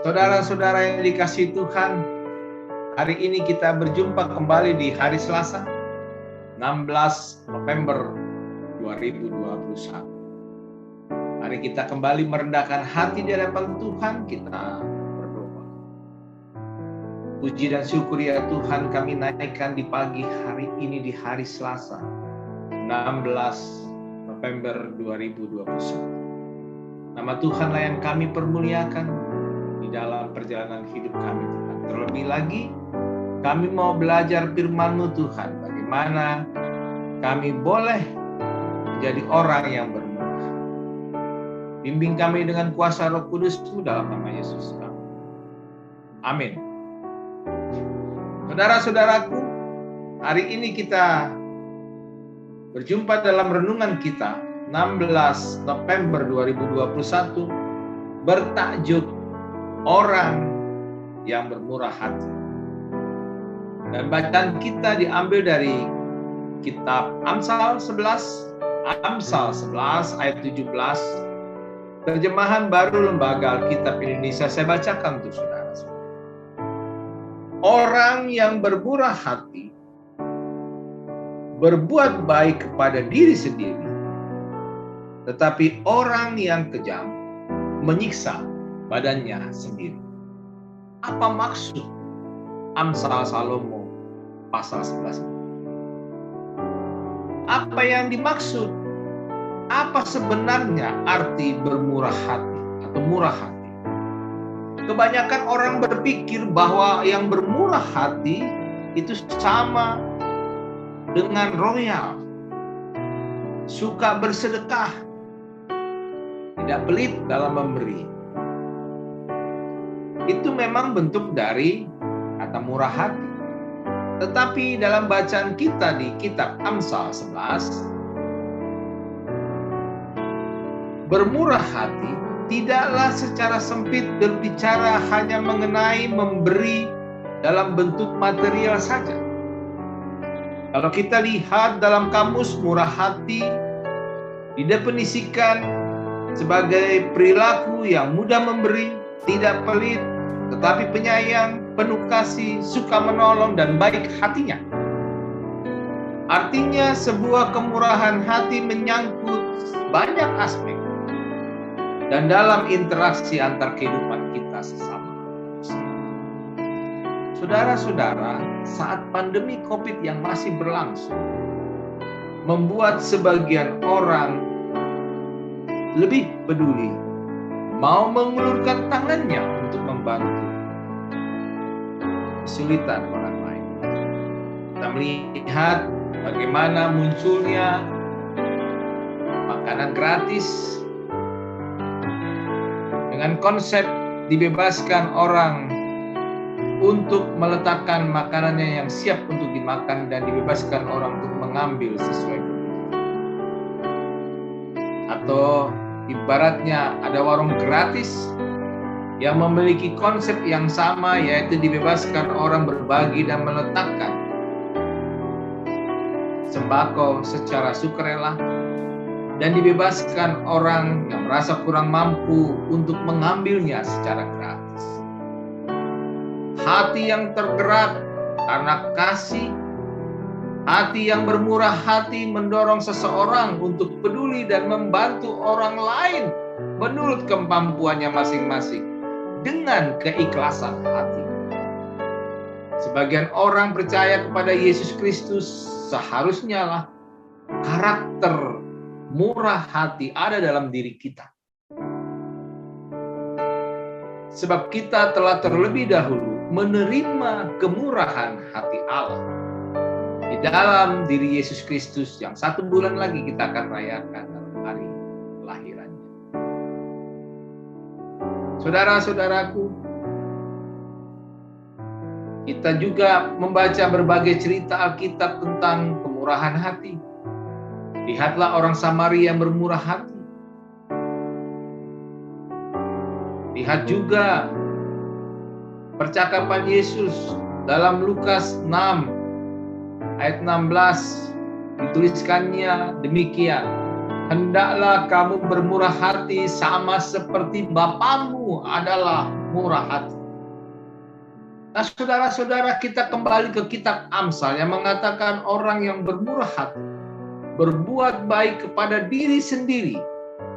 Saudara-saudara yang dikasihi Tuhan, hari ini kita berjumpa kembali di hari Selasa, 16 November 2021. Mari kita kembali merendahkan hati di hadapan Tuhan, kita berdoa. Puji dan syukur ya Tuhan, kami naikkan di pagi hari ini di hari Selasa, 16 November 2021. Nama Tuhanlah yang kami permuliakan di dalam perjalanan hidup kami Tuhan. Terlebih lagi kami mau belajar firman-Mu Tuhan, bagaimana kami boleh menjadi orang yang bermurah. Bimbing kami dengan kuasa Roh Kudus-Mu dalam nama Yesus kami. Amin. Saudara-saudaraku, hari ini kita berjumpa dalam renungan kita 16 November 2021 bertajuk orang yang bermurah hati. Dan bacaan kita diambil dari kitab Amsal 11 ayat 17, terjemahan baru Lembaga Alkitab Indonesia. Saya bacakan untuk saudara. Orang yang bermurah hati berbuat baik kepada diri sendiri, tetapi orang yang kejam menyiksa badannya sendiri. Apa maksud Amsal Salomo pasal 11? Apa yang dimaksud? Apa sebenarnya arti bermurah hati atau murah hati? Kebanyakan orang berpikir bahwa yang bermurah hati itu sama dengan royal, suka bersedekah, tidak pelit dalam memberi. Itu memang bentuk dari kata murah hati. Tetapi dalam bacaan kita di kitab Amsal 11, bermurah hati tidaklah secara sempit berbicara hanya mengenai memberi dalam bentuk material saja. Kalau kita lihat dalam kamus, murah hati didefinisikan sebagai perilaku yang mudah memberi, tidak pelit, tetapi penyayang, penuh kasih, suka menolong, dan baik hatinya. Artinya sebuah kemurahan hati menyangkut banyak aspek dan dalam interaksi antar kehidupan kita sesama manusia. Saudara-saudara, saat pandemi COVID yang masih berlangsung membuat sebagian orang lebih peduli, mau mengulurkan tangannya untuk membantu kesulitan orang lain. Kita melihat bagaimana munculnya makanan gratis dengan konsep dibebaskan orang untuk meletakkan makanannya yang siap untuk dimakan dan dibebaskan orang untuk mengambil sesuai kebutuhan. Atau ibaratnya ada warung gratis yang memiliki konsep yang sama, yaitu dibebaskan orang berbagi dan meletakkan sembako secara sukarela, dan dibebaskan orang yang merasa kurang mampu untuk mengambilnya secara gratis. Hati yang tergerak karena kasih, hati yang bermurah hati mendorong seseorang untuk peduli dan membantu orang lain menurut kemampuannya masing-masing dengan keikhlasan hati. Sebagian orang percaya kepada Yesus Kristus, seharusnya lah karakter murah hati ada dalam diri kita. Sebab kita telah terlebih dahulu menerima kemurahan hati Allah di dalam diri Yesus Kristus yang 1 bulan lagi kita akan rayakan dalam hari kelahirannya. Saudara-saudaraku, kita juga membaca berbagai cerita Alkitab tentang kemurahan hati. Lihatlah orang Samaria yang bermurah hati. Lihat juga percakapan Yesus dalam Lukas 6 ayat 16, dituliskannya demikian, hendaklah kamu bermurah hati sama seperti Bapamu adalah murah hati. Nah, saudara-saudara, kita kembali ke kitab Amsal yang mengatakan orang yang bermurah hati berbuat baik kepada diri sendiri,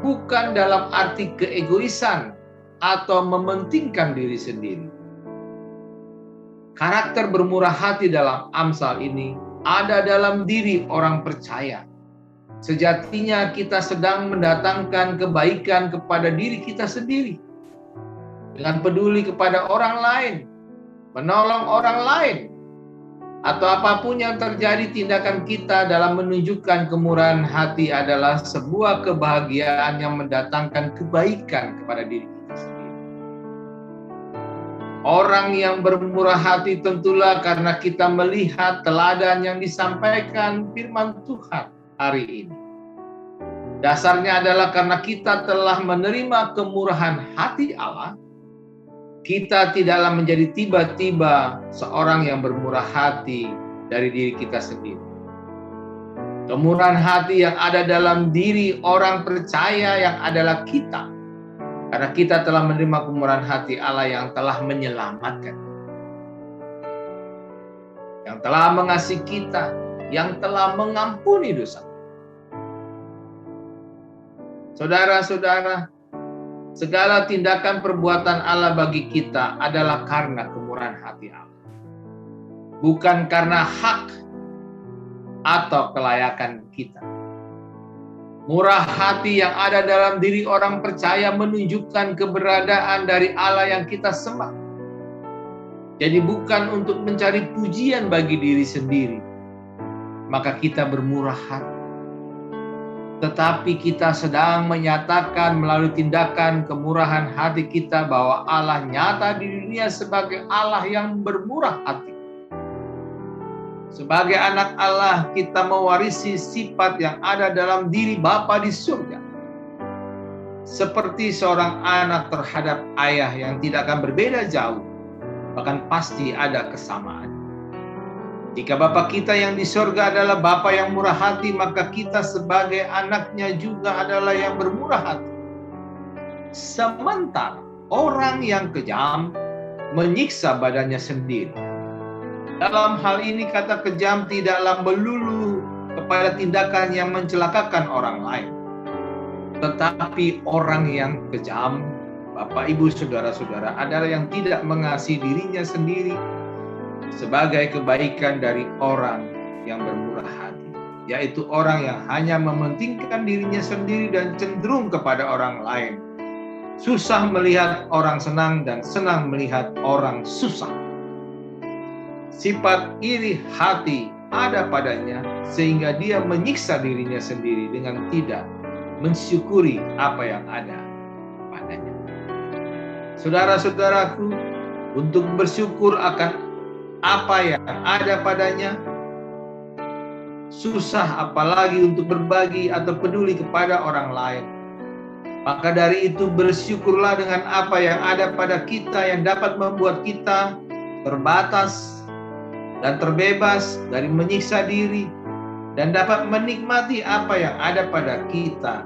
bukan dalam arti keegoisan atau mementingkan diri sendiri. Karakter bermurah hati dalam Amsal ini ada dalam diri orang percaya. Sejatinya kita sedang mendatangkan kebaikan kepada diri kita sendiri dengan peduli kepada orang lain, menolong orang lain, atau apapun yang terjadi. Tindakan kita dalam menunjukkan kemurahan hati adalah sebuah kebahagiaan yang mendatangkan kebaikan kepada diri kita sendiri. Orang yang bermurah hati tentulah karena kita melihat teladan yang disampaikan firman Tuhan hari ini. Dasarnya adalah karena kita telah menerima kemurahan hati Allah. Kita tidaklah menjadi tiba-tiba seorang yang bermurah hati dari diri kita sendiri. Kemurahan hati yang ada dalam diri orang percaya yang adalah kita. Karena kita telah menerima kemurahan hati Allah yang telah menyelamatkan, yang telah mengasihi kita, yang telah mengampuni dosa. Saudara-saudara, segala tindakan perbuatan Allah bagi kita adalah karena kemurahan hati Allah. Bukan karena hak atau kelayakan kita. Murah hati yang ada dalam diri orang percaya menunjukkan keberadaan dari Allah yang kita sembah. Jadi bukan untuk mencari pujian bagi diri sendiri, maka kita bermurah hati. Tetapi kita sedang menyatakan melalui tindakan kemurahan hati kita bahwa Allah nyata di dunia sebagai Allah yang bermurah hati. Sebagai anak Allah, kita mewarisi sifat yang ada dalam diri Bapa di surga. Seperti seorang anak terhadap ayah yang tidak akan berbeda jauh, bahkan pasti ada kesamaan. Jika Bapa kita yang di surga adalah Bapa yang murah hati, maka kita sebagai anaknya juga adalah yang bermurah hati. Sementara orang yang kejam menyiksa badannya sendiri. Dalam hal ini kata kejam tidaklah melulu kepada tindakan yang mencelakakan orang lain. Tetapi orang yang kejam, Bapak, Ibu, Saudara-saudara, adalah yang tidak mengasihi dirinya sendiri sebagai kebaikan dari orang yang bermurah hati. Yaitu orang yang hanya mementingkan dirinya sendiri dan cenderung kepada orang lain. Susah melihat orang senang dan senang melihat orang susah. Sifat iri hati ada padanya sehingga dia menyiksa dirinya sendiri dengan tidak mensyukuri apa yang ada padanya. Saudara-saudaraku, untuk bersyukur akan apa yang ada padanya susah, apalagi untuk berbagi atau peduli kepada orang lain. Maka dari itu bersyukurlah dengan apa yang ada pada kita yang dapat membuat kita terbatas dan terbebas dari menyiksa diri dan dapat menikmati apa yang ada pada kita.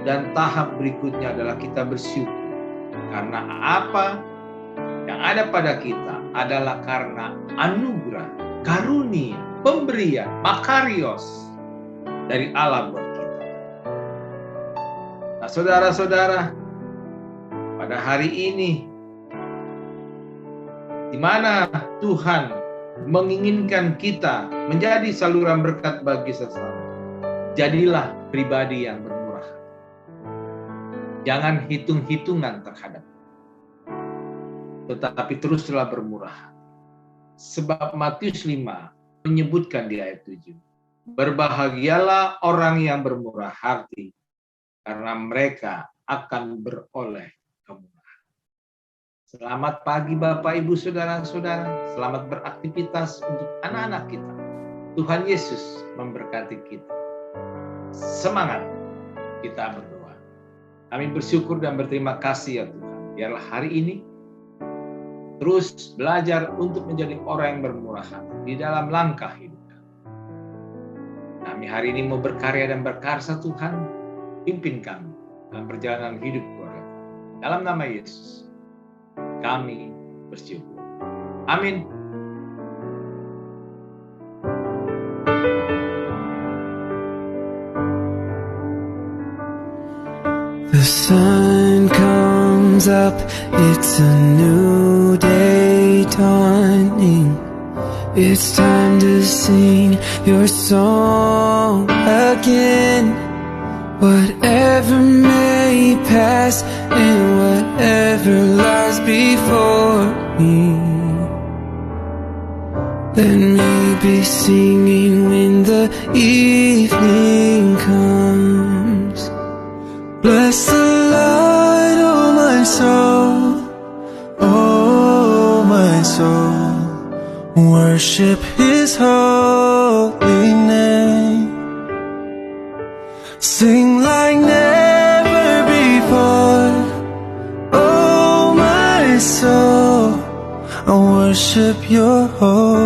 Dan tahap berikutnya adalah kita bersyukur karena apa yang ada pada kita adalah karena anugerah, karunia, pemberian, makarios dari Allah buat kita. Nah, saudara-saudara, pada hari ini di mana Tuhan menginginkan kita menjadi saluran berkat bagi sesama, jadilah pribadi yang bermurah hati. Jangan hitung-hitungan terhadap, tetapi teruslah bermurah hati. Sebab Matius 5 menyebutkan di ayat 7, berbahagialah orang yang bermurah hati, karena mereka akan beroleh kemurahan. Selamat pagi Bapak, Ibu, Saudara-saudara. Selamat beraktivitas untuk anak-anak kita. Tuhan Yesus memberkati kita. Semangat kita berdoa. Kami bersyukur dan berterima kasih ya Tuhan. Biarlah hari ini terus belajar untuk menjadi orang yang bermurah hati di dalam langkah hidup kami. Kami hari ini mau berkarya dan berkarsa Tuhan. Pimpin kami dalam perjalanan hidup keluarga. Dalam nama Yesus. kami bersyukur. Amin. The sun comes up, it's a new day dawning. It's time to sing your song again. Whatever may pass and whatever lies before me, let me be singing when the evening comes. Bless the Lord, oh my soul, oh my soul. Worship His holy name. Sing like never before, oh my soul. I worship Your holy